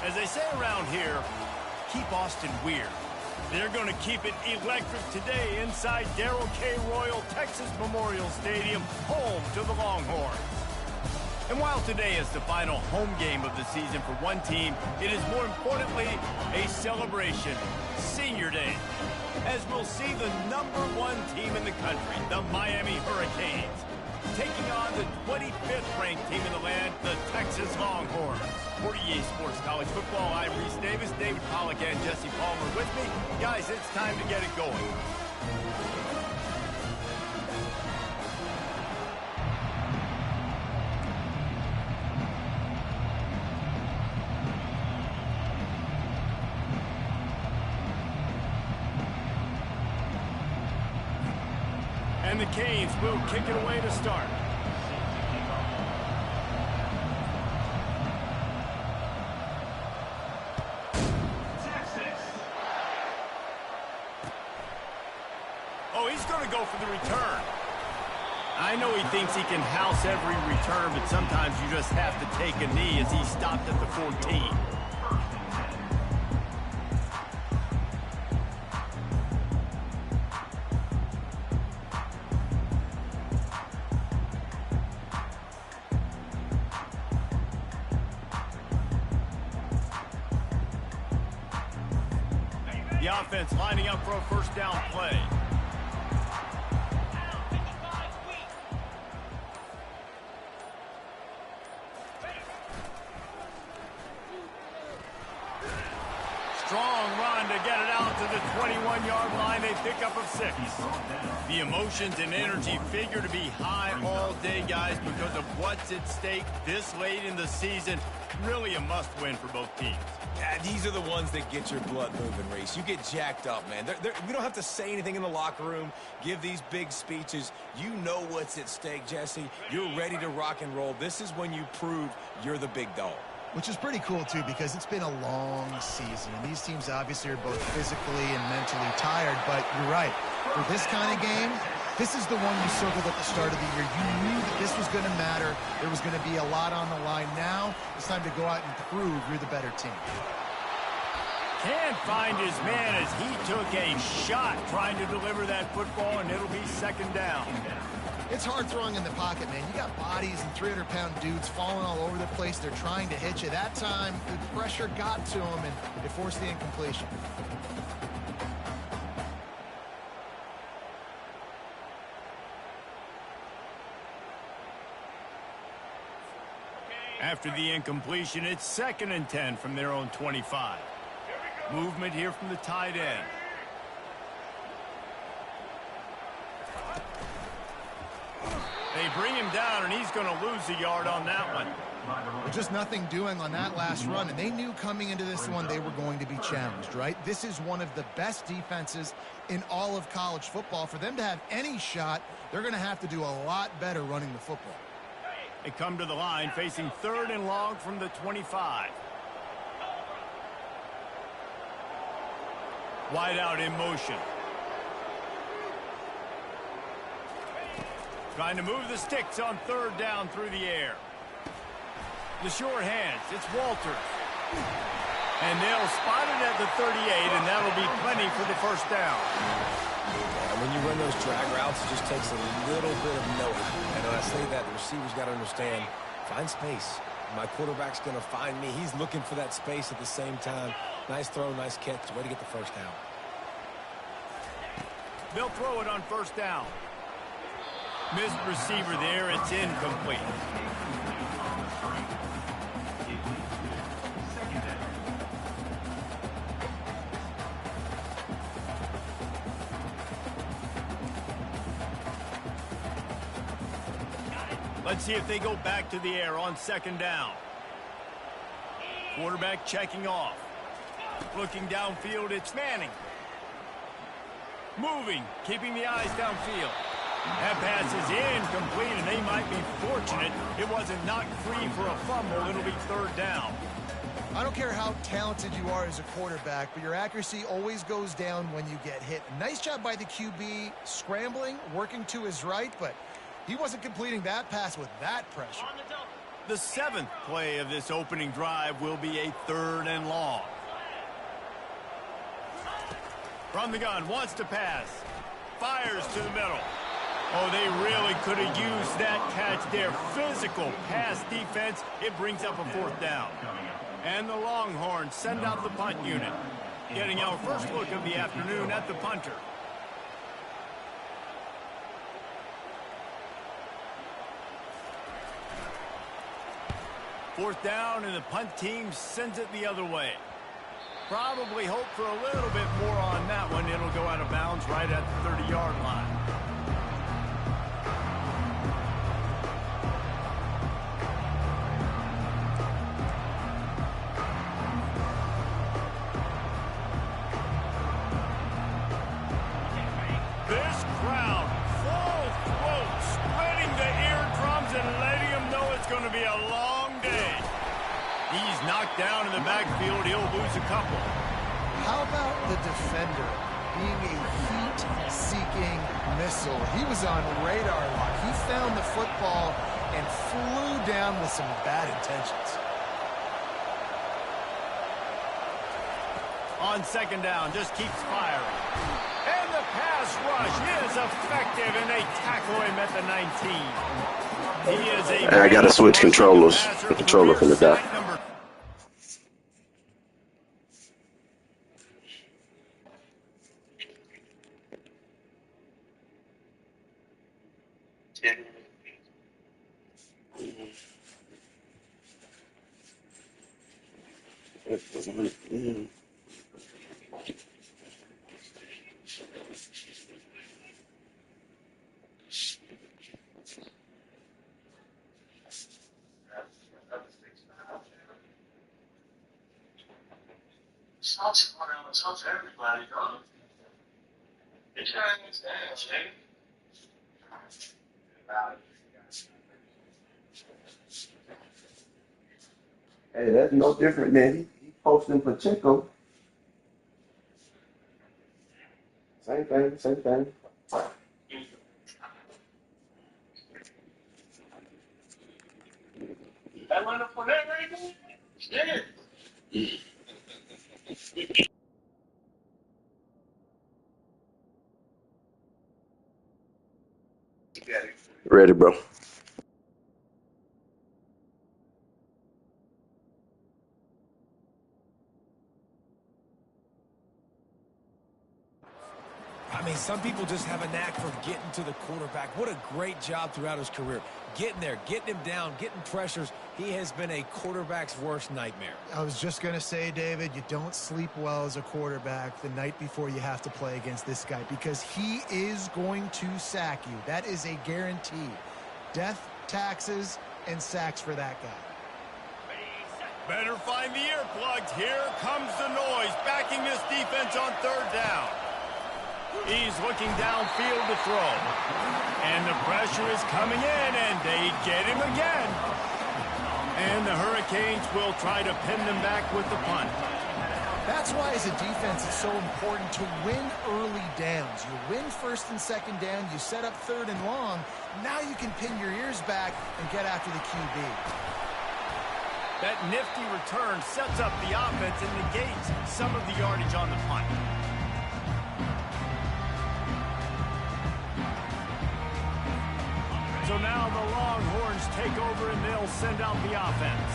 As they say around here, keep Austin weird. They're going to keep it electric today inside Darrell K. Royal Texas Memorial Stadium, home to the Longhorns. And while today is the final home game of the season for one team, it is more importantly a celebration, Senior Day, as we'll see the #1 team in the country, the Miami Hurricanes, taking on the 25th ranked team in the land, the Texas Longhorns. For EA Sports College Football, I'm Reese Davis, David Pollack, and Jesse Palmer with me. Guys, it's time to get it going. And the Canes will kick it away to start. Oh, he's going to go for the return. I know he thinks he can house every return, but sometimes you just have to take a knee as he stopped at the 14. The offense lining up for a first down play. Strong run to get it out to the 21-yard line. A pickup of 6. The emotions and energy figure to be high all day, guys, because of what's at stake this late in the season. Really a must-win for both teams. Yeah, these are the ones that get your blood moving, Reese. You get jacked up, man. We don't have to say anything in the locker room, give these big speeches. You know what's at stake, Jesse. You're ready to rock and roll. This is when you prove you're the big dog. Which is pretty cool, too, because it's been a long season. And these teams obviously are both physically and mentally tired, but you're right. For this kind of game, this is the one you circled at the start of the year. You knew that this was going to matter. There was going to be a lot on the line. Now it's time to go out and prove you're the better team. Can't find his man as he took a shot trying to deliver that football, and it'll be second down. It's hard throwing in the pocket, man. You got bodies and 300-pound dudes falling all over the place. They're trying to hit you. That time, the pressure got to him, and it forced the incompletion. After the incompletion, it's 2nd and 10 from their own 25. Movement here from the tight end. They bring him down, and he's going to lose a yard on that one. Just nothing doing on that last run, and they knew coming into this one they were going to be challenged, right? This is one of the best defenses in all of college football. For them to have any shot, they're going to have to do a lot better running the football. They come to the line facing 3rd and long from the 25. Wide out in motion. Trying to move the sticks on 3rd down through the air. The sure hands. It's Walters. And they'll spot it at the 38, and that'll be plenty for the first down. And when you run those drag routes, it just takes a little bit of know-how. And when I say that, the receiver's got to understand, find space. My quarterback's going to find me. He's looking for that space at the same time. Nice throw, nice catch. Way to get the first down. They'll throw it on first down. Missed receiver there. It's incomplete. Let's see if they go back to the air on 2nd down. Quarterback checking off. Looking downfield, it's Manning. Moving, keeping the eyes downfield. That pass is incomplete, and they might be fortunate it wasn't knocked free for a fumble. It'll be 3rd down. I don't care how talented you are as a quarterback, but your accuracy always goes down when you get hit. Nice job by the QB scrambling, working to his right, but he wasn't completing that pass with that pressure. The 7th play of this opening drive will be a 3rd and long. From the gun, wants to pass. Fires to the middle. Oh, they really could have used that catch there. Physical pass defense. It brings up a 4th down. And the Longhorns send out the punt unit. Getting our first look of the afternoon at the punter. Fourth down, and the punt team sends it the other way. Probably hope for a little bit more on that one. It'll go out of bounds right at the 30-yard line. This crowd, full throat, spreading the eardrums and letting them know it's going to be a long day. He's knocked down in the backfield. He'll lose a couple. How about the defender being a heat-seeking missile? He was on radar lock. He found the football and flew down with some bad intentions. On 2nd down, just keeps firing. And the pass rush is effective, and they tackle him at the 19. He is a... I gotta switch controllers. The controller from the back. Everybody, dog. It's Hey, that's no different than he posting Pacheco. Same thing, same thing. that one for that right there? Yeah. Ready, bro. I mean, some people just have a knack for getting to the quarterback. What a great job throughout his career. Getting there, getting him down, getting pressures. He has been a quarterback's worst nightmare. I was just going to say, David, you don't sleep well as a quarterback the night before you have to play against this guy because he is going to sack you. That is a guarantee. Death, taxes, and sacks for that guy. Better find the earplugs. Here comes the noise, backing this defense on 3rd down. He's looking downfield to throw. And the pressure is coming in, and they get him again. And the Hurricanes will try to pin them back with the punt. That's why, as a defense, it's so important to win early downs. You win 1st and 2nd down, you set up 3rd and long. Now you can pin your ears back and get after the QB. That nifty return sets up the offense and negates some of the yardage on the punt. So now the Longhorns take over and they'll send out the offense.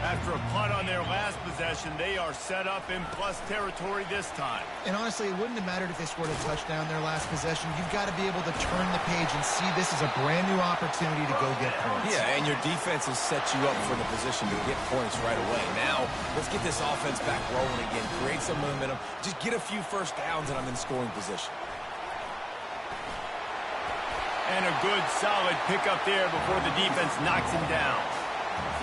After a punt on their last possession, they are set up in plus territory this time. And honestly, it wouldn't have mattered if they scored a touchdown their last possession. You've got to be able to turn the page and see this as a brand new opportunity to go get points. Yeah, and your defense has set you up for the position to get points right away. Now, let's get this offense back rolling again. Create some momentum. Just get a few first downs and I'm in scoring position. And a good, solid pickup there before the defense knocks him down.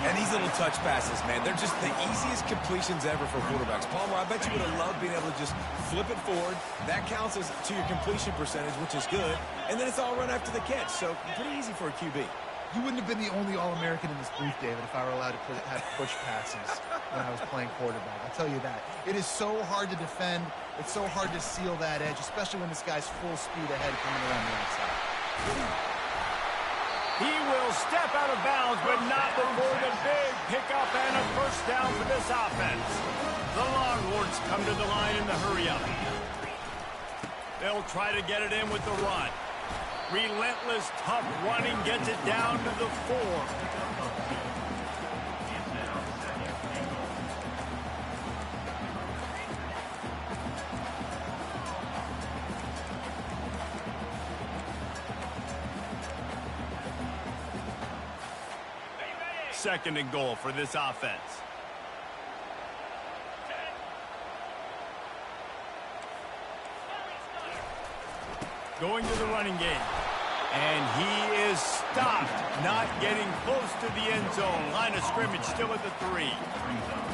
And these little touch passes, man, they're just the easiest completions ever for quarterbacks. Palmer, I bet you would have loved being able to just flip it forward. That counts as to your completion percentage, which is good. And then it's all run after the catch, so pretty easy for a QB. You wouldn't have been the only All-American in this booth, David, if I were allowed to have push passes when I was playing quarterback. I'll tell you that. It is so hard to defend. It's so hard to seal that edge, especially when this guy's full speed ahead coming around the outside. He will step out of bounds, but not before the big pickup and a first down for this offense. The Longhorns come to the line in the hurry-up. They'll try to get it in with the run. Relentless, tough running gets it down to the 4. Second and goal for this offense. Going to the running game. And he is stopped, not getting close to the end zone. Line of scrimmage still at the 3.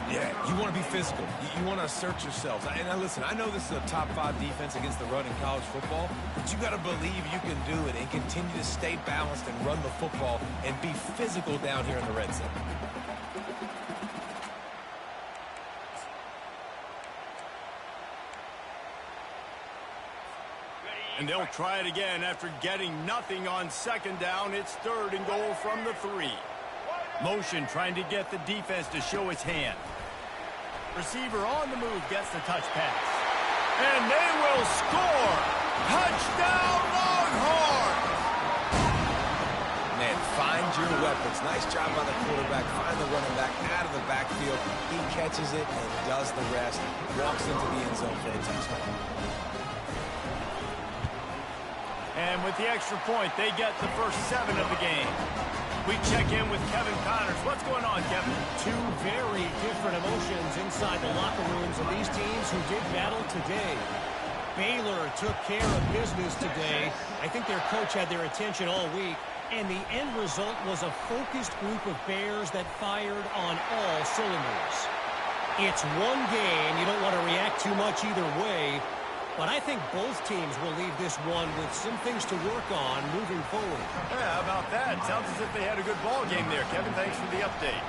Yeah, you want to be physical. You want to assert yourselves. And now listen, I know this is a top 5 defense against the run in college football, but you got to believe you can do it and continue to stay balanced and run the football and be physical down here in the red zone. And they'll try it again after getting nothing on second down. It's third and goal from the 3. Motion trying to get the defense to show his hand. Receiver on the move gets the touch pass. And they will score! Touchdown Longhorns! Man, find your weapons. Nice job by the quarterback. Find the running back out of the backfield. He catches it and does the rest. Walks into the end zone for a touchdown. And with the extra point, they get the first 7 of the game. We check in with Kevin Connors. What's going on, Kevin? Two very different emotions inside the locker rooms of these teams who did battle today. Baylor took care of business today. I think their coach had their attention all week. And the end result was a focused group of Bears that fired on all cylinders. It's one game. You don't want to react too much either way. But I think both teams will leave this one with some things to work on moving forward. Yeah, how about that? Sounds as if they had a good ball game there, Kevin. Thanks for the update.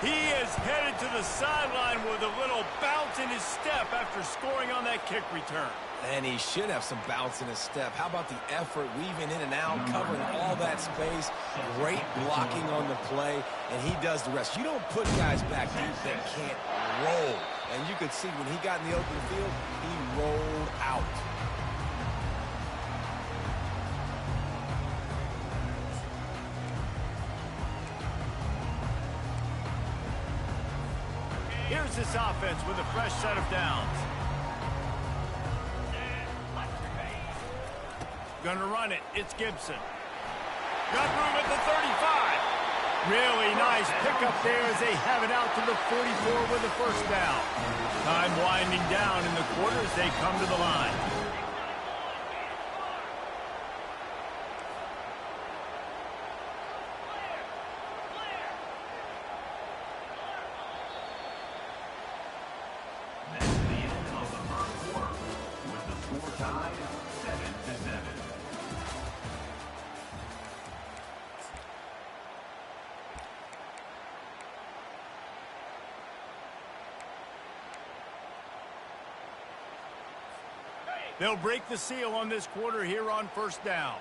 He is headed to the sideline with a little bounce in his step after scoring on that kick return. And he should have some bounce in his step. How about the effort, weaving in and out, covering all that space, great blocking on the play, and he does the rest. You don't put guys back deep that can't roll. And you could see when he got in the open field, he rolled out. Here's this offense with a fresh set of downs. Gonna run it. It's Gibson. Got room at the 35. Really nice pickup there as they have it out to the 44 with the first down. Time winding down in the quarter as they come to the line. That's the end of the first quarter, with the score tied 7-7. They'll break the seal on this quarter here on first down.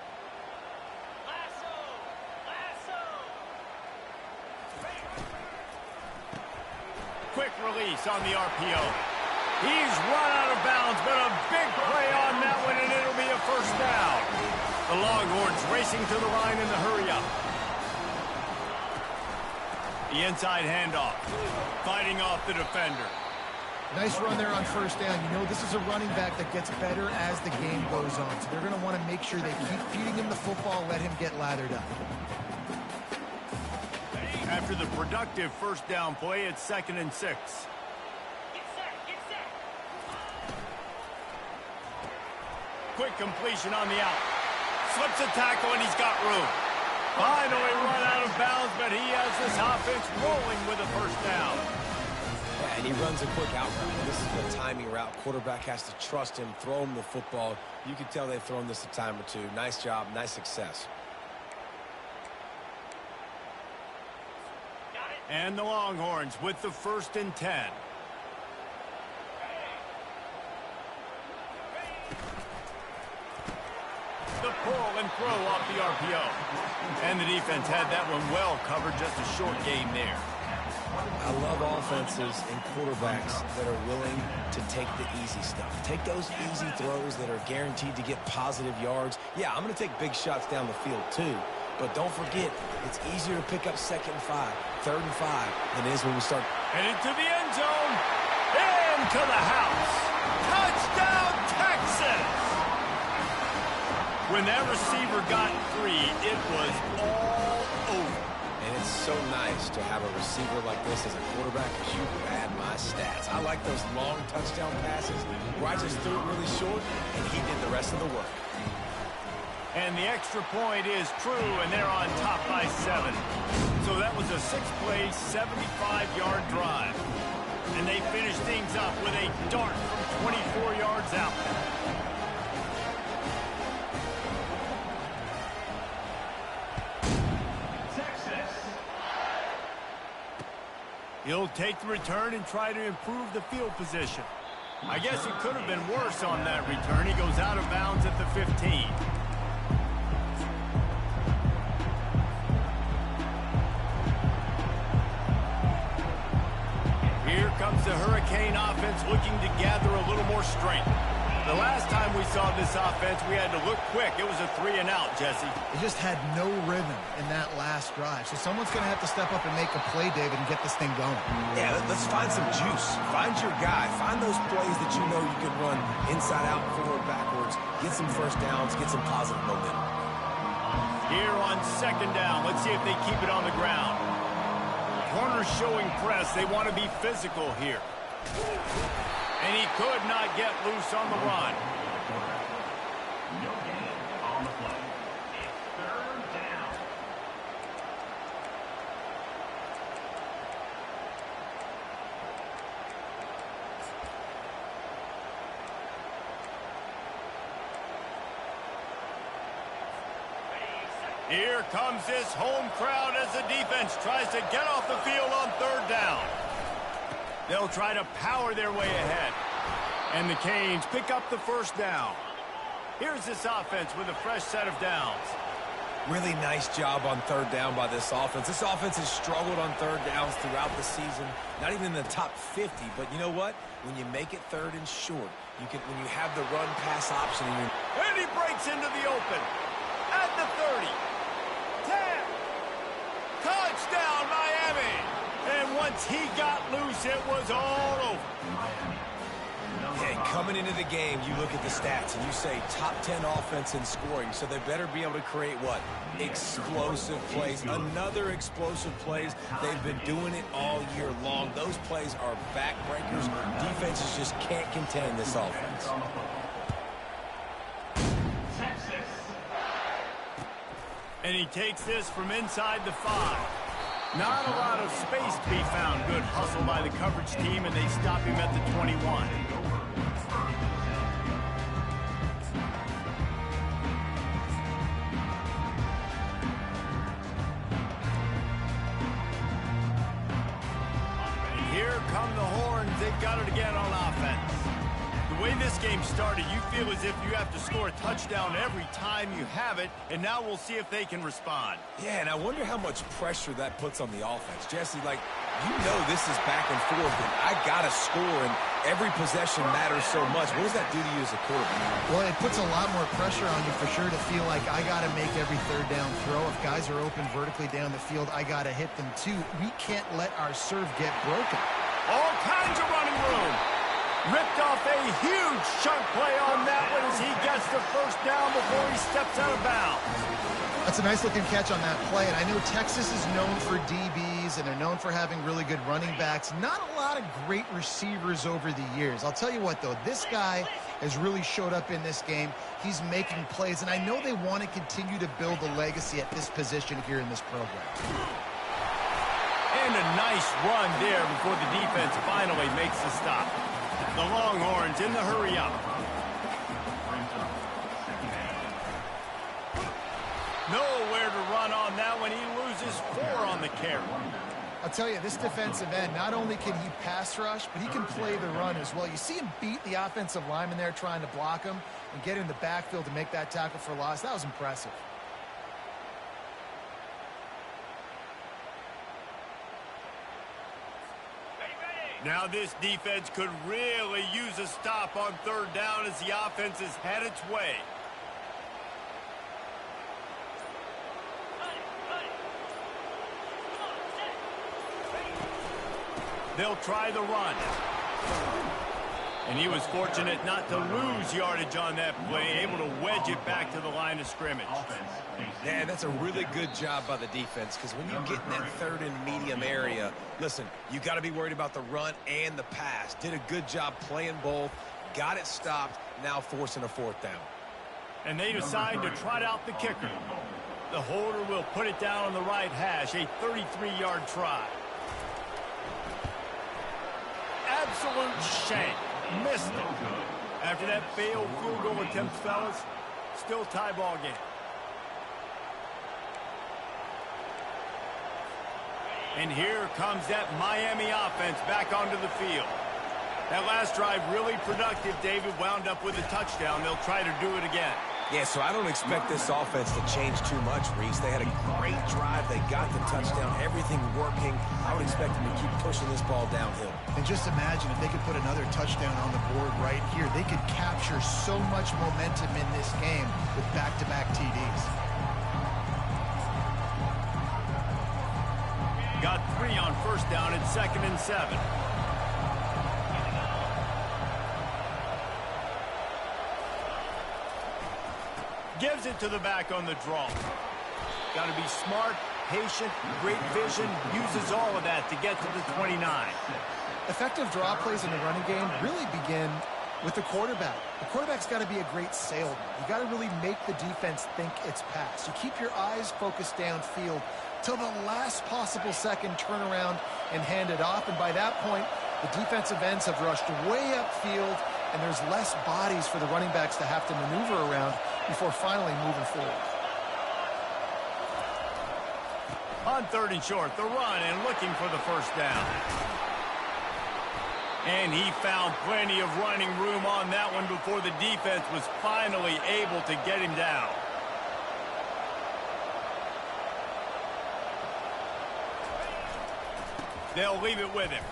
Quick release on the RPO. He's run out of bounds, but a big play on that one, and it'll be a first down. The Longhorns racing to the line in the hurry-up. The inside handoff, fighting off the defender. Nice run there on first down. You know, this is a running back that gets better as the game goes on. So they're going to want to make sure they keep feeding him the football, let him get lathered up. After the productive first down play, it's 2nd and 6. Quick completion on the out. Slips a tackle, and he's got room. Finally run out of bounds, but he has this offense rolling with a first down. Yeah, and he runs a quick out route. This is a timing route. Quarterback has to trust him, throw him the football. You can tell they've thrown this a time or two. Nice job, nice success. And the Longhorns with the 1st and 10. The pull and throw off the RPO. And the defense had that one well covered, just a short game there. I love offenses and quarterbacks that are willing to take the easy stuff. Take those easy throws that are guaranteed to get positive yards. Yeah, I'm going to take big shots down the field too. But don't forget, it's easier to pick up 2nd and 5, 3rd and 5 than it is when we start. And into the end zone. Into the house. Touchdown, Texas! When that receiver got free, it was all over. And it's so nice to have a receiver like this as a quarterback because you pad my stats. I like those long touchdown passes where I just threw it really short and he did the rest of the work. And the extra point is true, and they're on top by 7. So that was a 6-play, 75-yard drive. And they finished things up with a dart from 24 yards out. He'll take the return and try to improve the field position. I guess it could have been worse on that return. He goes out of bounds at the 15. Here comes the Hurricane offense looking to gather a little more strength. The last time we saw this offense, we had to look quick. It was a 3-and-out, Jesse. They just had no rhythm in that last drive. So someone's going to have to step up and make a play, David, and get this thing going. Yeah, let's find some juice. Find your guy. Find those plays that you know you can run inside out, forward, backwards. Get some first downs. Get some positive momentum. Here on 2nd down, let's see if they keep it on the ground. Corners showing press. They want to be physical here. And he could not get loose on the run. No gain on the play. It's 3rd down. Here comes this home crowd as the defense tries to get off the field on 3rd down. They'll try to power their way ahead. And the Canes pick up the 1st down. Here's this offense with a fresh set of downs. Really nice job on 3rd down by this offense. This offense has struggled on 3rd downs throughout the season. Not even in the top 50. But you know what? When you make it 3rd and short, when you have the run-pass option. And he breaks into the open. At the 30. 10. Touchdown, Miami. And once he got loose, it was all over. Hey, coming into the game, you look at the stats and you say top 10 offense in scoring, so they better be able to create what? Explosive plays. Another explosive plays. They've been doing it all year long. Those plays are backbreakers. Defenses just can't contend this offense. And he takes this from inside the 5. Not a lot of space to be found. Good hustle by the coverage team, and they stop him at the 21. And here come the horns. They've got it again on offense. The way this game started, you feel as if you have to score a touchdown every time you have it, and now we'll see if they can respond. Yeah, and I wonder how much pressure that puts on the offense. Jesse, you know this is back and forth, and I got to score, and every possession matters so much. What does that do to you as a quarterback? Well, it puts a lot more pressure on you for sure to feel like I got to make every 3rd down throw. If guys are open vertically down the field, I got to hit them too. We can't let our serve get broken. All kinds of running room. Ripped off a huge chunk play on that one as he gets the 1st down before he steps out of bounds. That's a nice-looking catch on that play, and I know Texas is known for DBs, and they're known for having really good running backs. Not a lot of great receivers over the years. I'll tell you what, though, this guy has really showed up in this game. He's making plays, and I know they want to continue to build a legacy at this position here in this program. And a nice run there before the defense finally makes the stop. The Longhorns in the hurry-up. Nowhere to run on that one. He loses 4 on the carry. I'll tell you, this defensive end, not only can he pass rush, but he can play the run as well. You see him beat the offensive lineman there trying to block him and get in the backfield to make that tackle for loss. That was impressive. Now this defense could really use a stop on third down as the offense has had its way. They'll try the run. And he was fortunate not to lose yardage on that play, able to wedge it back to the line of scrimmage. Yeah, that's a really good job by the defense, because when you get in that third and medium area, listen, you got to be worried about the run and the pass. Did a good job playing both, got it stopped, now forcing a fourth down. And they decide to trot out the kicker. The holder will put it down on the right hash, a 33-yard try. Absolute shank. Missed it. After that failed field goal attempt, fellas, still tie ball game. And here comes that Miami offense back onto the field. That last drive really productive. David wound up with a touchdown. They'll try to do it again. Yeah, so I don't expect this offense to change too much, Reese. They had a great drive. They got the touchdown. Everything working. I would expect them to keep pushing this ball downhill. And just imagine if they could put another touchdown on the board right here. They could capture so much momentum in this game with back-to-back TDs. Got 3 on first down at 2nd and 7. Gives it to the back on the draw. Got to be smart, patient, great vision. Uses all of that to get to the 29. Effective draw plays in the running game really begin with the quarterback. The quarterback's got to be a great salesman. You got to really make the defense think it's pass. You keep your eyes focused downfield till the last possible second, turn around and hand it off. And by that point, the defensive ends have rushed way upfield, and there's less bodies for the running backs to have to maneuver around before finally moving forward. On 3rd and short, the run and looking for the first down. And he found plenty of running room on that one before the defense was finally able to get him down. They'll leave it with him.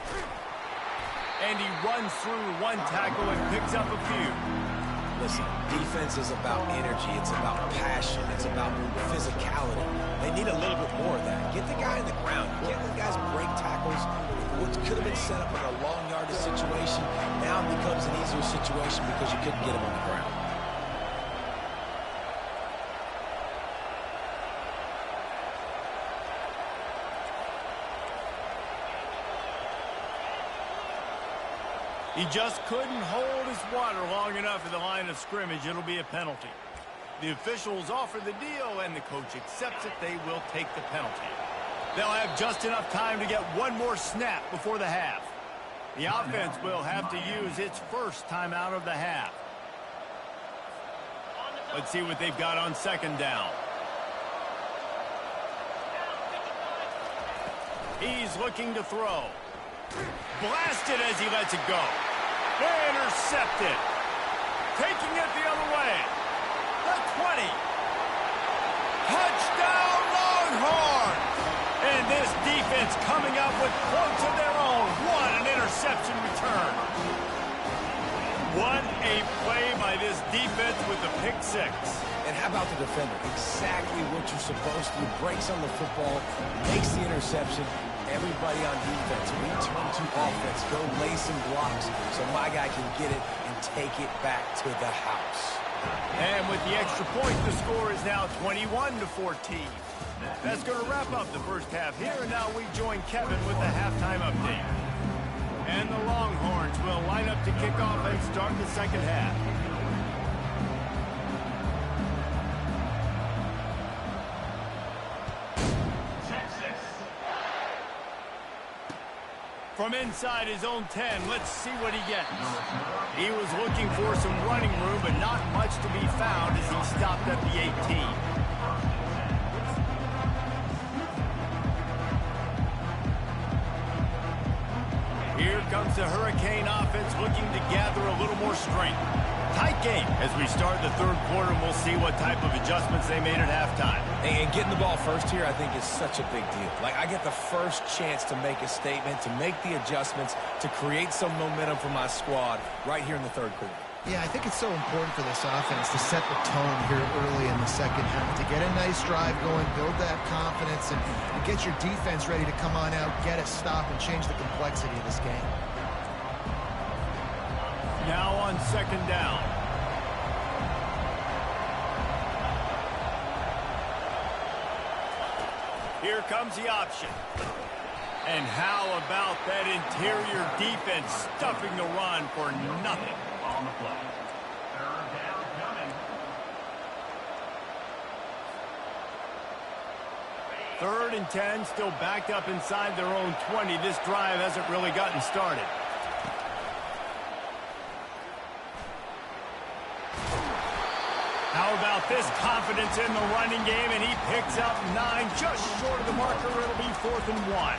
And he runs through one tackle and picks up a few. Listen, defense is about energy. It's about passion. It's about physicality. They need a little bit more of that. Get the guy in the ground. You can't let guys break tackles. What could have been set up in a long yardage situation now becomes an easier situation because you couldn't get him on the ground. He just couldn't hold his water long enough at the line of scrimmage. It'll be a penalty. The officials offer the deal, and the coach accepts it. They will take the penalty. They'll have just enough time to get one more snap before the half. The offense will have to use its first timeout of the half. Let's see what they've got on 2nd down. He's looking to throw. Blasted as he lets it go. Intercepted. Taking it the other way. The 20. Touchdown Longhorns! And this defense coming up with points of their own. What an interception return. What a play by this defense with the pick 6. And how about the defender? Exactly what you're supposed to do. Breaks on the football, makes the interception. Everybody on defense, return to offense. Go lay some blocks so my guy can get it and take it back to the house. And with the extra point, the score is now 21-14. That's going to wrap up the first half here, and now we join Kevin with the halftime update. And the Longhorns will line up to kick off and start the second half. From inside his own 10, let's see what he gets. He was looking for some running room, but not much to be found as he stopped at the 18. offense looking to gather a little more strength. Tight game as we start the third quarter, and we'll see what type of adjustments they made at halftime. And getting the ball first here, I think, is such a big deal. Like, I get the first chance to make a statement, to make the adjustments, to create some momentum for my squad right here in the third quarter. Yeah, I think it's so important for this offense to set the tone here early in the second half, to get a nice drive going, build that confidence, and get your defense ready to come on out, get a stop, and change the complexity of this game. Now on second down. Here comes the option. And how about that interior defense stuffing the run for nothing? On the play. Third down coming. Third and 10, still backed up inside their own 20. This drive hasn't really gotten started. How about this confidence in the running game, and he picks up 9, just short of the marker. It'll be 4th and 1.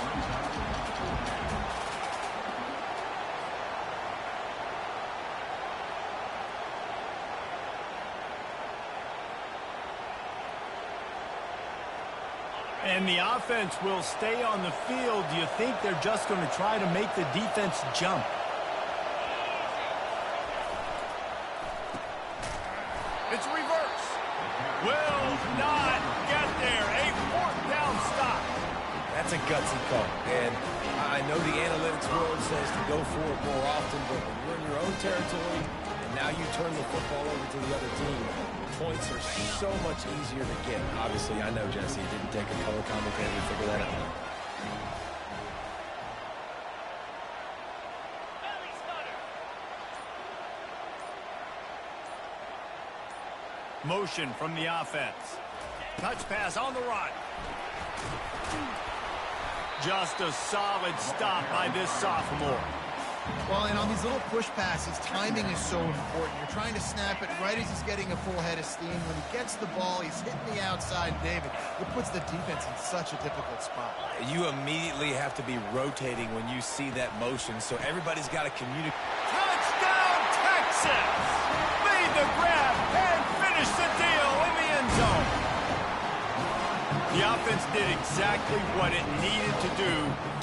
And the offense will stay on the field. Do you think they're just going to try to make the defense jump? It's reverse. Will not get there. A 4th down stop. That's a gutsy call. And I know the analytics world says to go for it more often, but when you're in your own territory and now you turn the football over to the other team, points are so much easier to get. Obviously, I know, Jesse, it didn't take a color commentator to figure that out. Motion from the offense. Touch pass on the run. Just a solid stop by this sophomore. Well, and on these little push passes, timing is so important. You're trying to snap it right as he's getting a full head of steam. When he gets the ball, he's hitting the outside, David. It puts the defense in such a difficult spot. You immediately have to be rotating when you see that motion, so everybody's got to communicate. Touchdown, Texas! Made the grab and finished the deal in the end zone. The offense did exactly what it needed to do,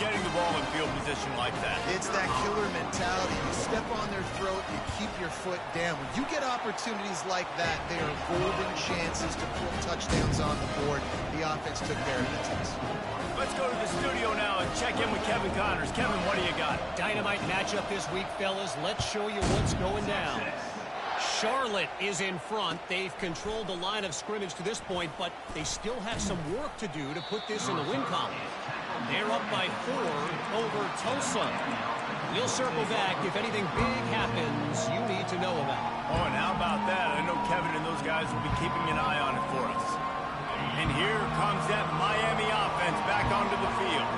getting the ball in field position like that. It's that killer mentality. You step on their throat, you keep your foot down. When you get opportunities like that, they are golden chances to pull touchdowns on the board. The offense took care of business. Let's go to the studio now and check in with Kevin Connors. Kevin, what do you got? Dynamite matchup this week, fellas. Let's show you what's going down. Charlotte is in front. They've controlled the line of scrimmage to this point, but they still have some work to do to put this in the win column. They're up by 4 over Tulsa. We'll circle back if anything big happens you need to know about. Oh, and how about that? I know Kevin and those guys will be keeping an eye on it for us. And here comes that Miami offense back onto the field.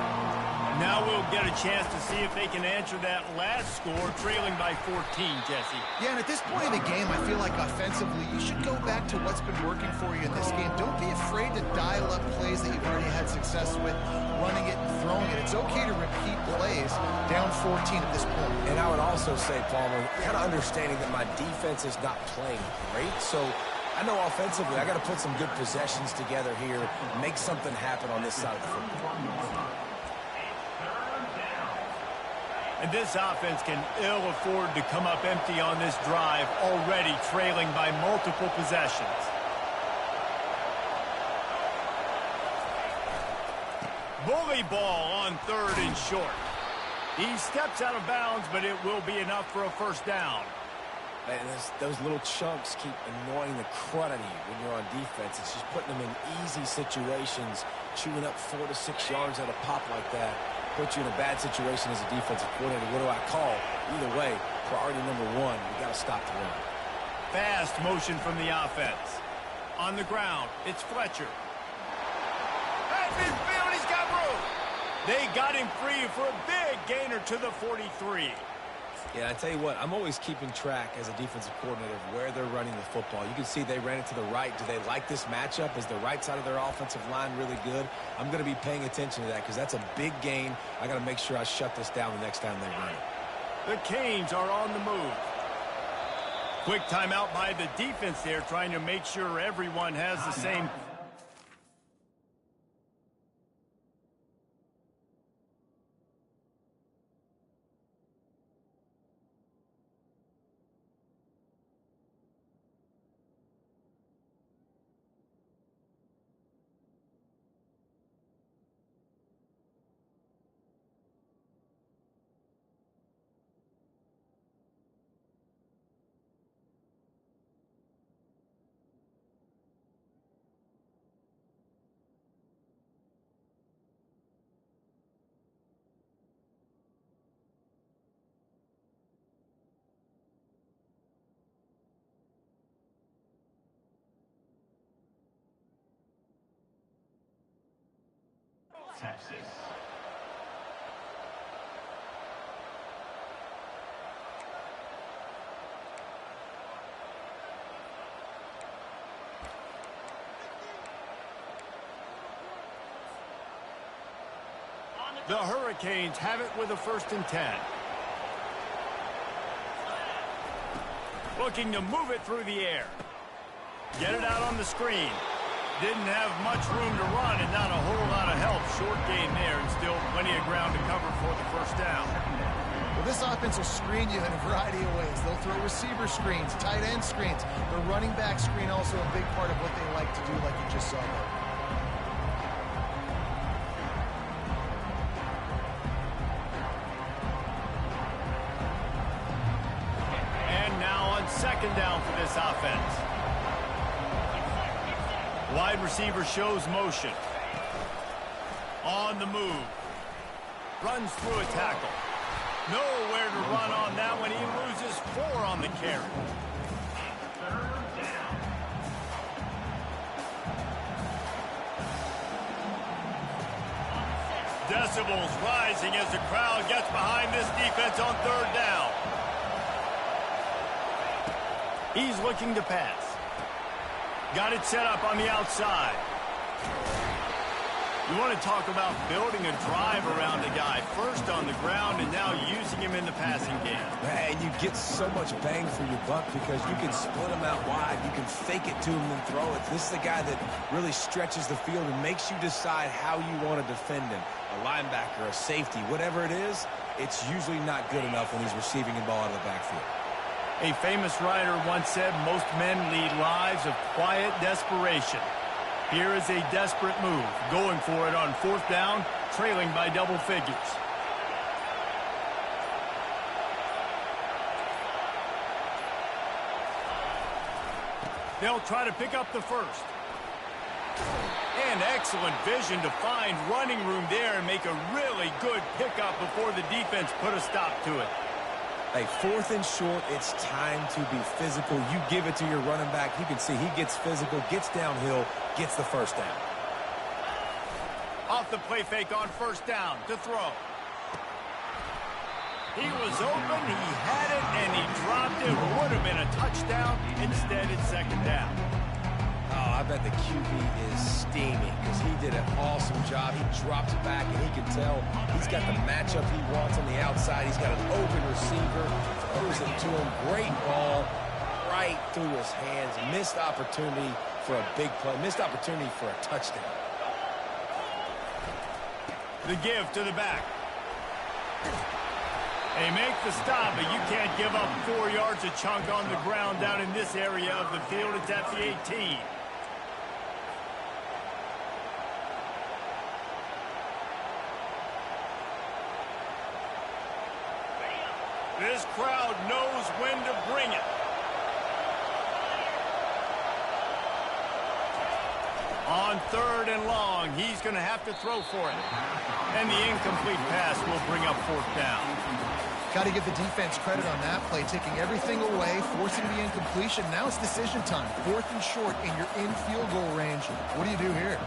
Now we'll get a chance to see if they can answer that last score, trailing by 14, Jesse. Yeah, and at this point in the game, I feel like offensively, you should go back to what's been working for you in this game. Don't be afraid to dial up plays that you've already had success with, running it and throwing it. It's okay to repeat plays down 14 at this point. And I would also say, Palmer, kind of understanding that my defense is not playing great, so I know offensively I got to put some good possessions together here, make something happen on this side of the football. And this offense can ill afford to come up empty on this drive, already trailing by multiple possessions. Bully ball on 3rd and short. He steps out of bounds, but it will be enough for a first down. And those little chunks keep annoying the crud out of you when you're on defense. It's just putting them in easy situations, chewing up 4 to 6 yards at a pop like that. Put you in a bad situation as a defensive coordinator. What do I call? Either way, priority number 1, we got to stop the run. Fast motion from the offense. On the ground, it's Fletcher. At midfield, he's got room. They got him free for a big gainer to the 43. Yeah, I tell you what, I'm always keeping track as a defensive coordinator of where they're running the football. You can see they ran it to the right. Do they like this matchup? Is the right side of their offensive line really good? I'm going to be paying attention to that because that's a big gain. I got to make sure I shut this down the next time they run it. The Canes are on the move. Quick timeout by the defense there, trying to make sure everyone has the same. Texas. The Hurricanes have it with a 1st and 10. Looking to move it through the air. Get it out on the screen. Didn't have much room to run and not a whole lot of help. Short gain there and still plenty of ground to cover for the 1st down. Well, this offense will screen you in a variety of ways. They'll throw receiver screens, tight end screens. The running back screen also a big part of what they like to do, like you just saw there. And now on 2nd down for this offense. Wide receiver shows motion. On the move. Runs through a tackle. Nowhere to run on that one. He loses 4 on the carry. Decibels rising as the crowd gets behind this defense on 3rd down. He's looking to pass. Got it set up on the outside. You want to talk about building a drive around a guy. First on the ground and now using him in the passing game. And you get so much bang for your buck because you can split him out wide. You can fake it to him and throw it. This is the guy that really stretches the field and makes you decide how you want to defend him. A linebacker, a safety, whatever it is, it's usually not good enough when he's receiving the ball out of the backfield. A famous writer once said, most men lead lives of quiet desperation. Here is a desperate move, going for it on 4th down, trailing by double figures. They'll try to pick up the 1st. And excellent vision to find running room there and make a really good pickup before the defense put a stop to it. Hey, 4th and short, it's time to be physical. You give it to your running back. You can see he gets physical, gets downhill, gets the 1st down. Off the play fake on 1st down to throw. He was open, he had it, and he dropped it. Would have been a touchdown. Instead, it's 2nd down. Oh, I bet the QB is steaming because he did an awesome job. He drops back, and he can tell he's got the matchup he wants on the outside. He's got an open receiver, throws it to him. Great ball right through his hands. Missed opportunity for a big play. Missed opportunity for a touchdown. The give to the back. They make the stop, but you can't give up 4 yards a chunk on the ground down in this area of the field. It's at the 18. This crowd knows when to bring it. On 3rd and long, he's going to have to throw for it. And the incomplete pass will bring up 4th down. Got to give the defense credit on that play, taking everything away, forcing the incompletion. Now it's decision time. 4th and short, and you're in field goal range. What do you do here?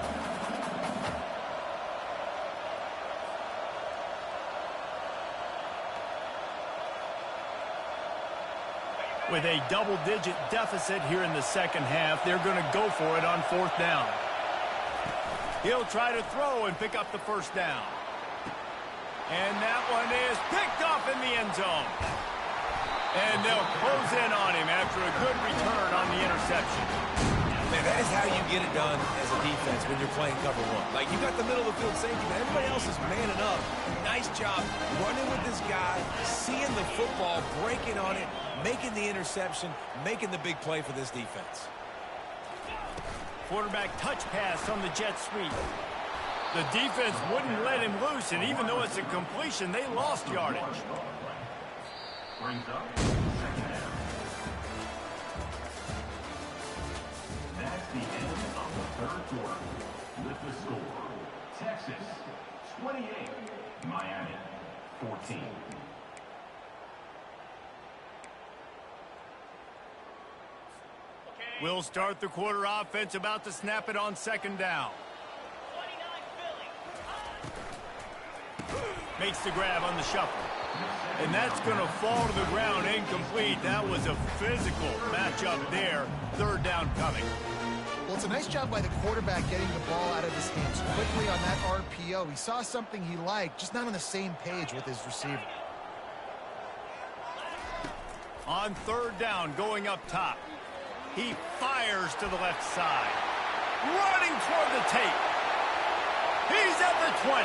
With a double-digit deficit here in the 2nd half, they're going to go for it on 4th down. He'll try to throw and pick up the 1st down. And that one is picked off in the end zone. And they'll close in on him after a good return on the interception. Man, that is how you get it done as a defense when you're playing cover one. Like, you got the middle of the field safety, but everybody else is manning up. Nice job running with this guy, seeing the football, breaking on it, making the interception, making the big play for this defense. Quarterback touch pass on the jet sweep. The defense wouldn't let him loose, and even though it's a completion, they lost yardage. Brings up second down. That's the end of the third quarter. With the score, Texas 28, Miami 14. We'll start the quarter offense about to snap it on second down. Makes the grab on the shuffle. And that's going to fall to the ground incomplete. That was a physical matchup there. Third down coming. Well, it's a nice job by the quarterback getting the ball out of his hands quickly on that RPO. He saw something he liked, just not on the same page with his receiver. On third down, going up top. He fires to the left side. Running toward the tape. He's at the 20.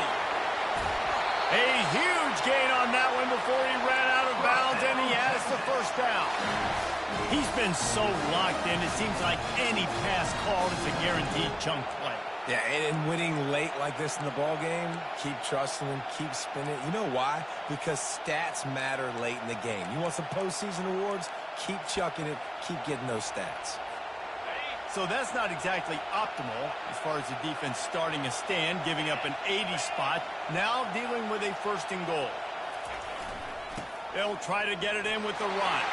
A huge gain on that one before he ran out of bounds, and he has the first down. He's been so locked in, it seems like any pass called is a guaranteed chunk play. Yeah, and winning late like this in the ball game, keep trusting him, keep spinning. You know why? Because stats matter late in the game. You want some postseason awards? Keep chucking it, keep getting those stats. So that's not exactly optimal as far as the defense starting a stand, giving up an 80 spot, now dealing with a first and goal. They'll try to get it in with the run.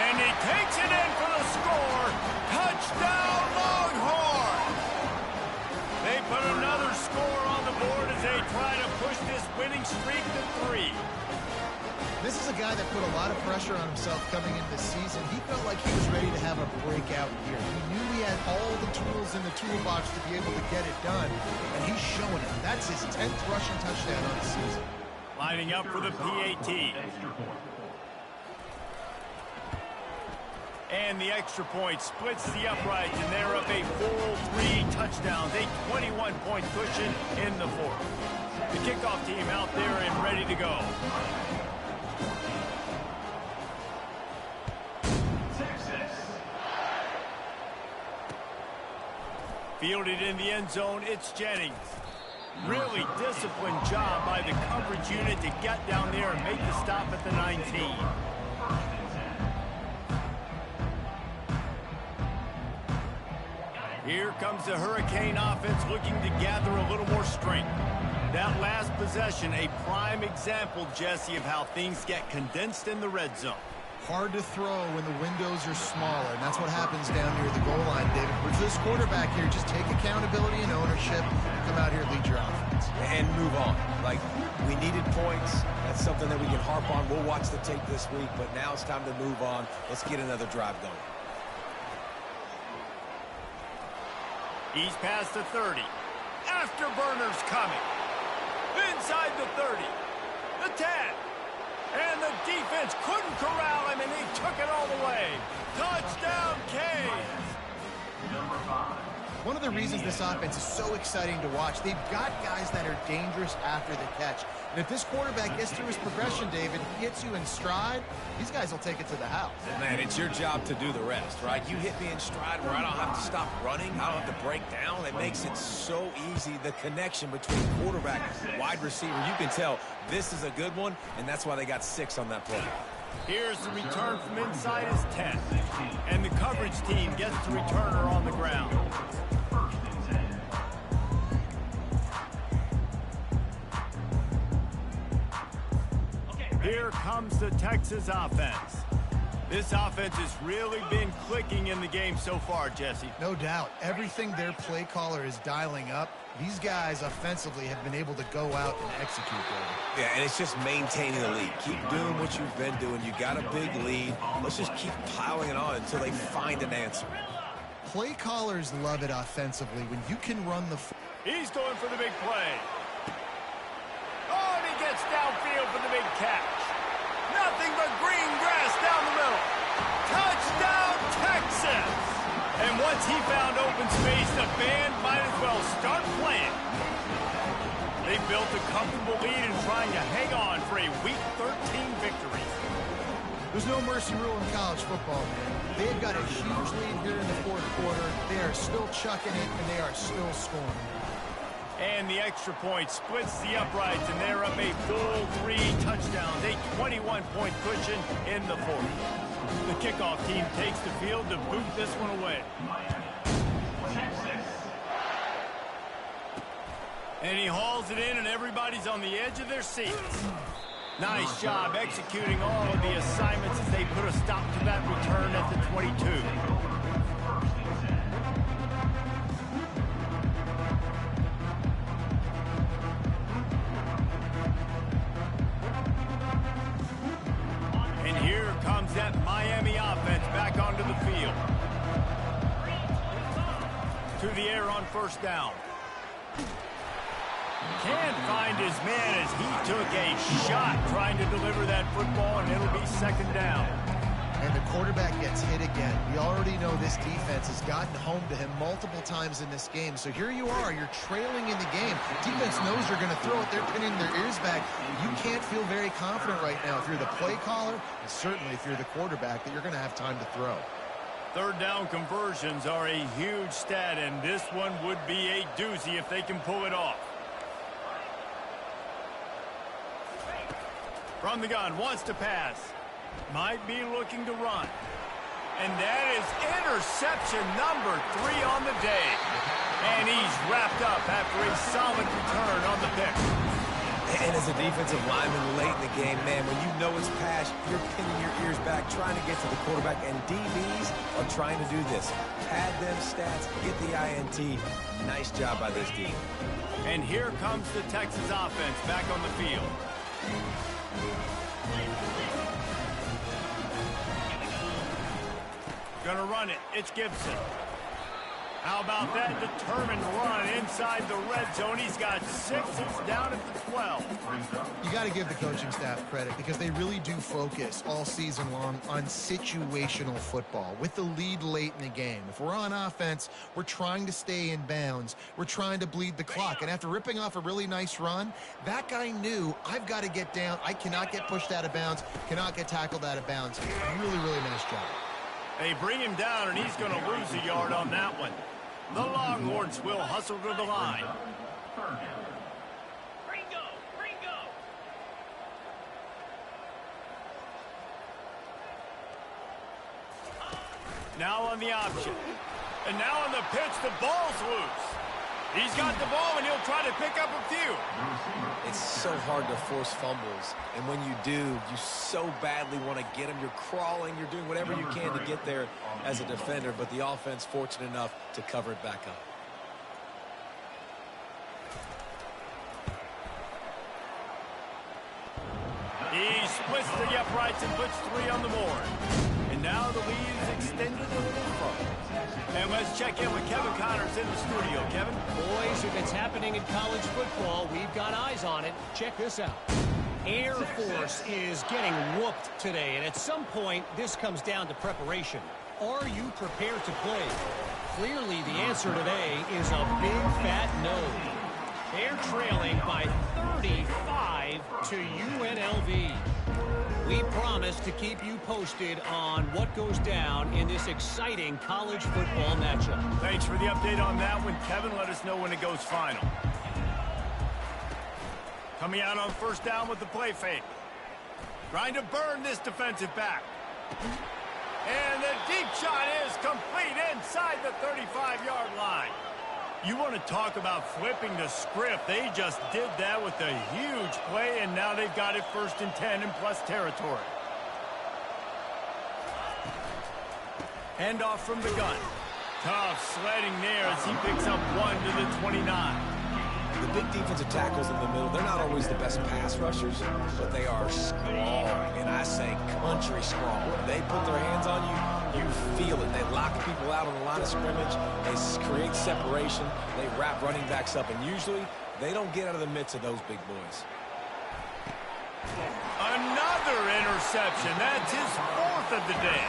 And he takes it in for the score. Touchdown, Longhorns! They put another score on the board as they try to push this winning streak to 3. This is a guy that put a lot of pressure on himself coming into the season. He felt like he was ready to have a breakout year. He knew he had all the tools in the toolbox to be able to get it done, and he's showing it. That's his 10th rushing touchdown on the season. Lining up for the PAT. And the extra point splits the uprights, and they're up a full 3 touchdowns, a 21-point cushion in the fourth. The kickoff team out there and ready to go. Fielded in the end zone, it's Jennings. Really disciplined job by the coverage unit to get down there and make the stop at the 19. Here comes the Hurricane offense looking to gather a little more strength. That last possession, a prime example, Jesse, of how things get condensed in the red zone. Hard to throw when the windows are smaller, and that's what happens down near the goal line, David. For this quarterback here, just take accountability and ownership, come out here and lead your offense. And move on. Like, we needed points. That's something that we can harp on. We'll watch the tape this week, but now it's time to move on. Let's get another drive going. He's past the 30. Afterburners coming. Inside the 30. The 10. And the defense couldn't corral him, and he took it all the way. Touchdown, Canes. Number 5. One of the reasons this offense is so exciting to watch, they've got guys that are dangerous after the catch. And if this quarterback gets through his progression, David, hits you in stride, these guys will take it to the house. Man, it's your job to do the rest, right? You hit me in stride where I don't have to stop running. I don't have to break down. It makes it so easy, the connection between quarterback and wide receiver. You can tell this is a good one, and that's why they got 6 on that play. Here's the return from inside his 10. And the coverage team gets the returner on the ground. Here comes the Texas offense. This offense has really been clicking in the game so far, Jesse. No doubt. Everything their play caller is dialing up, these guys offensively have been able to go out and execute, David. Yeah, and it's just maintaining the lead. Keep doing what you've been doing. You got a big lead. Let's just keep piling it on until they find an answer. Play callers love it offensively when you can run the... He's going for the big play. Oh, and he gets downfield for the big catch. Nothing but green grass down the middle. Touchdown, Texas! And once he found open space, the band might as well start playing. They built a comfortable lead and trying to hang on for a Week 13 victory. There's no mercy rule in college football, man. They've got a huge lead here in the fourth quarter. They are still chucking it, and they are still scoring. And the extra point splits the uprights, and they're up a full 3 touchdowns, a 21-point cushion in the fourth. The kickoff team takes the field to boot this one away. And he hauls it in, and everybody's on the edge of their seats. Nice job executing all of the assignments as they put a stop to that return at the 22. And here comes that Miami offense back onto the field. To the air on first down. Can't find his man as he took a shot trying to deliver that football, and it'll be second down. And the quarterback gets hit again. We already know this defense has gotten home to him multiple times in this game. So here you are, you're trailing in the game. Defense knows you're going to throw it. They're pinning their ears back. You can't feel very confident right now if you're the play caller, and certainly if you're the quarterback, that you're going to have time to throw. Third down conversions are a huge stat, and this one would be a doozy if they can pull it off. From the gun, wants to pass. Might be looking to run. And that is interception number 3 on the day. And he's wrapped up after a solid return on the pick. And as a defensive lineman late in the game, man, when you know it's pass, you're pinning your ears back, trying to get to the quarterback. And DBs are trying to do this. Pad them stats, get the INT. Nice job by this team. And here comes the Texas offense back on the field. Gonna run it. It's Gibson. How about that determined run inside the red zone? He's got 6. He's down at the 12. You got to give the coaching staff credit because they really do focus all season long on situational football with the lead late in the game. If we're on offense, we're trying to stay in bounds. We're trying to bleed the clock. And after ripping off a really nice run, that guy knew, I've got to get down. I cannot get pushed out of bounds, cannot get tackled out of bounds. Really, really nice job. They bring him down, and he's going to lose a yard on that one. The Longhorns will hustle to the line. Now on the option. And now on the pitch, the ball's loose. He's got the ball, and he'll try to pick up a few. It's so hard to force fumbles, and when you do, you so badly want to get them. You're crawling, you're doing whatever you can to get there as a defender, but the offense fortunate enough to cover it back up. He splits the uprights and puts 3 on the board. And now the lead is extended a little further. And let's check in with Kevin Connors in the studio. Kevin? Boys, if it's happening in college football, we've got eyes on it. Check this out. Air Force is getting whooped today, and at some point, this comes down to preparation. Are you prepared to play? Clearly, the answer today is a big fat no. They're trailing by 35 to UNLV. We promise to keep you posted on what goes down in this exciting college football matchup. Thanks for the update on that one, Kevin. Let us know when it goes final. Coming out on first down with the play fake. Trying to burn this defensive back. And the deep shot is complete inside the 35-yard line. You want to talk about flipping the script. They just did that with a huge play, and now they've got it 1st and 10 in plus territory. Handoff from the gun. Tough sledding there as he picks up 1 to the 29. The big defensive tackles in the middle, they're not always the best pass rushers, but they are strong, and I say country strong. When they put their hands on you, you feel it. They lock people out on the line of scrimmage. They create separation. They wrap running backs up, and usually they don't get out of the midst of those big boys. Another interception. That's his 4th of the day.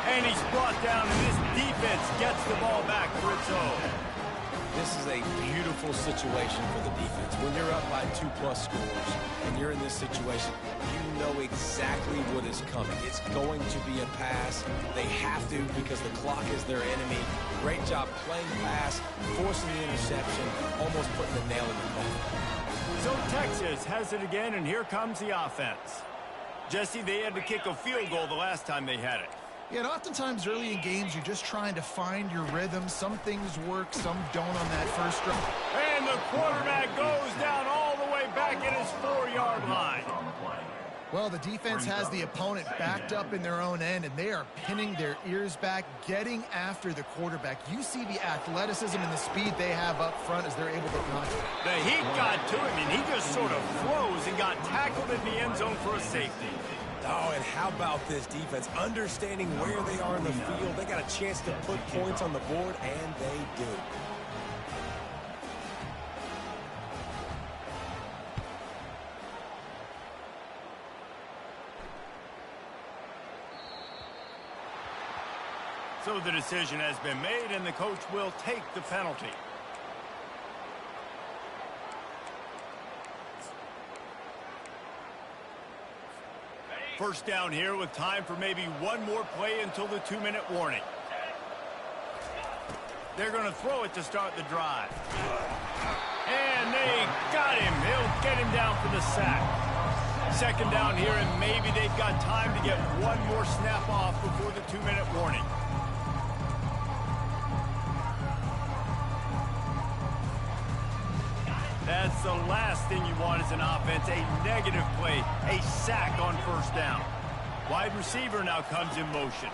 And he's brought down, and this defense gets the ball back for its own. This is a beautiful situation for the defense. When you're up by 2+ scores and you're in this situation, you know exactly what is coming. It's going to be a pass. They have to because the clock is their enemy. Great job playing pass, forcing the interception, almost putting the nail in the coffin. So Texas has it again, and here comes the offense. Jesse, they had to kick a field goal the last time they had it. Yeah, and oftentimes early in games, you're just trying to find your rhythm. Some things work, some don't on that first drive. And the quarterback goes down all the way back at his 4-yard line. Well, the defense has the opponent backed up in their own end, and they are pinning their ears back, getting after the quarterback. You see the athleticism and the speed they have up front as they're able to knock it. The heat got to him, and he just sort of froze and got tackled in the end zone for a safety. Oh, and how about this defense? Understanding where they are in the field. They got a chance to put points on the board, and they do. So the decision has been made, and the coach will take the penalty. First down here with time for maybe one more play until the 2-minute warning. They're going to throw it to start the drive. And they got him. They'll get him down for the sack. Second down here, and maybe they've got time to get one more snap off before the 2-minute warning. That's the last thing you want as an offense, a negative play, a sack on first down. Wide receiver now comes in motion.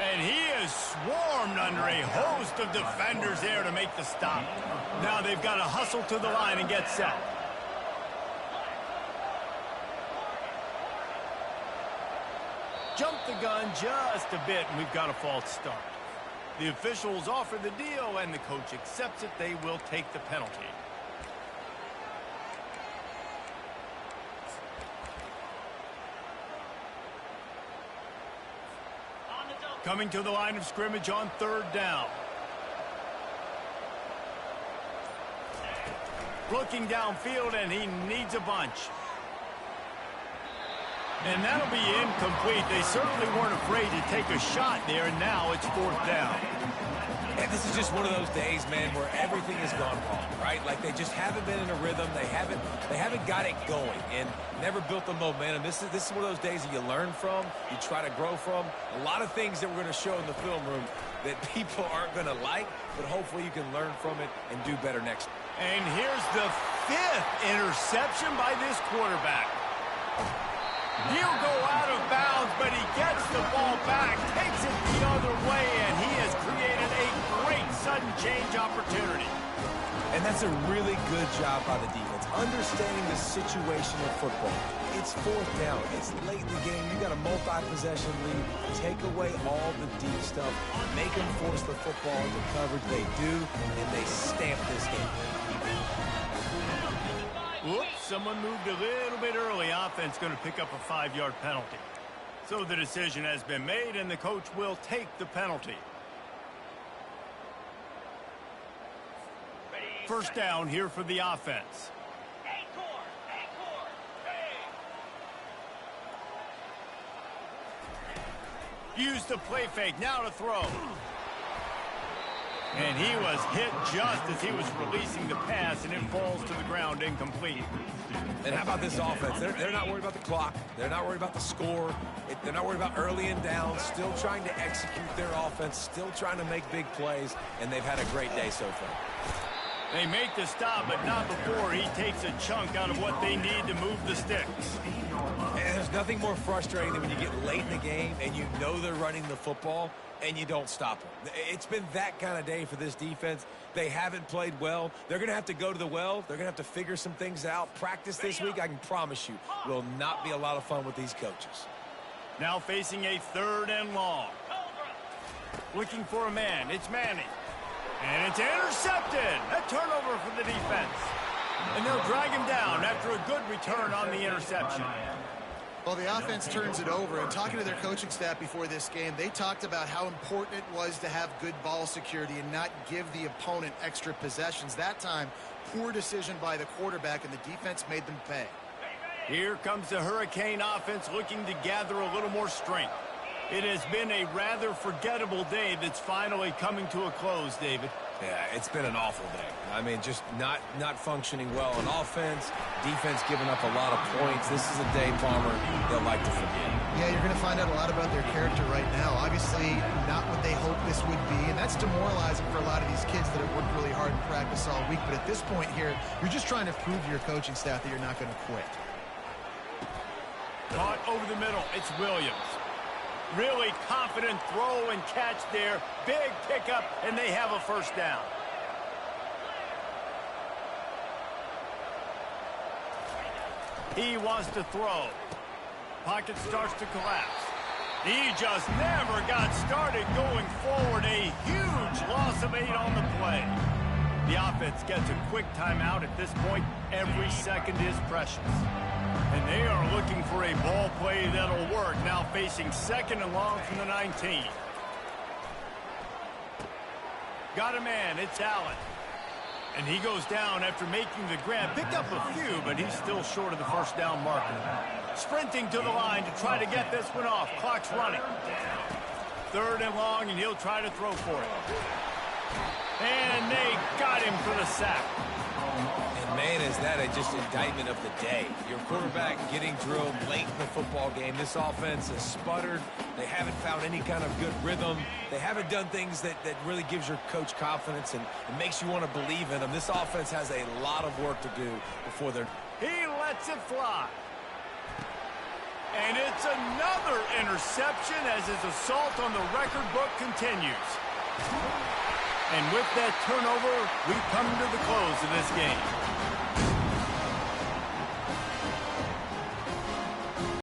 And he is swarmed under a host of defenders there to make the stop. Now they've got to hustle to the line and get set. Jump the gun just a bit, and we've got a false start. The officials offer the deal, and the coach accepts it. They will take the penalty. Coming to the line of scrimmage on third down. Looking downfield, and he needs a bunch. And that'll be incomplete. They certainly weren't afraid to take a shot there, and now it's fourth down. And this is just one of those days, man, where everything has gone wrong, right? Like they just haven't been in a rhythm. They haven't got it going and never built the momentum. This is one of those days that you learn from, you try to grow from. A lot of things that we're going to show in the film room that people aren't going to like, but hopefully you can learn from it and do better next. And here's the 5th interception by this quarterback. He'll go out of bounds, but he gets the ball back, takes it the other way, and he has created a great sudden change opportunity. And that's a really good job by the defense, understanding the situation of football. It's fourth down. It's late in the game. You got a multi-possession lead. Take away all the deep stuff. Make them force the football into coverage. They do, and they stamp this game. Whoops, someone moved a little bit early. Offense going to pick up a 5-yard penalty. So the decision has been made, and the coach will take the penalty. First down here for the offense. Use the play fake, now to throw. And he was hit just as he was releasing the pass, and it falls to the ground incomplete. And how about this offense? They're not worried about the clock. They're not worried about the score. They're not worried about early and down. Still trying to execute their offense. Still trying to make big plays. And they've had a great day so far. They make the stop, but not before he takes a chunk out of what they need to move the sticks. And there's nothing more frustrating than when you get late in the game and you know they're running the football and you don't stop them. It's been that kind of day for this defense. They haven't played well. They're going to have to go to the well. They're going to have to figure some things out. Practice this week, I can promise you, will not be a lot of fun with these coaches. Now facing a 3rd and long. Looking for a man. It's Manning. And it's intercepted. A turnover for the defense. And they'll drag him down after a good return on the interception. Well, the offense turns it over, and talking to their coaching staff before this game, they talked about how important it was to have good ball security and not give the opponent extra possessions. That time, poor decision by the quarterback, and the defense made them pay. Here comes the Hurricane offense looking to gather a little more strength. It has been a rather forgettable day that's finally coming to a close, David. Yeah, it's been an awful day. I mean, just not functioning well on offense, defense giving up a lot of points. This is a day, Palmer, they'll like to forget. Yeah, you're going to find out a lot about their character right now. Obviously, not what they hoped this would be, and that's demoralizing for a lot of these kids that have worked really hard in practice all week. But at this point here, you're just trying to prove to your coaching staff that you're not going to quit. Caught over the middle. It's Williams. Really confident throw and catch there. Big pickup, and they have a first down. He wants to throw. Pocket starts to collapse. He just never got started going forward. A huge loss of 8 on the play. The offense gets a quick timeout at this point. Every second is precious. And they are looking for a ball play that'll work. Now facing 2nd and long from the 19. Got a man. It's Allen. And he goes down after making the grab. Picked up a few, but he's still short of the first down marker. Sprinting to the line to try to get this one off. Clock's running. 3rd and long, and he'll try to throw for it. And they got him for the sack. And man, is that just indictment of the day. Your quarterback getting drilled late in the football game. This offense has sputtered. They haven't found any kind of good rhythm. They haven't done things that really gives your coach confidence and makes you want to believe in them. This offense has a lot of work to do before they're... He lets it fly. And it's another interception as his assault on the record book continues. And with that turnover, we come to the close of this game.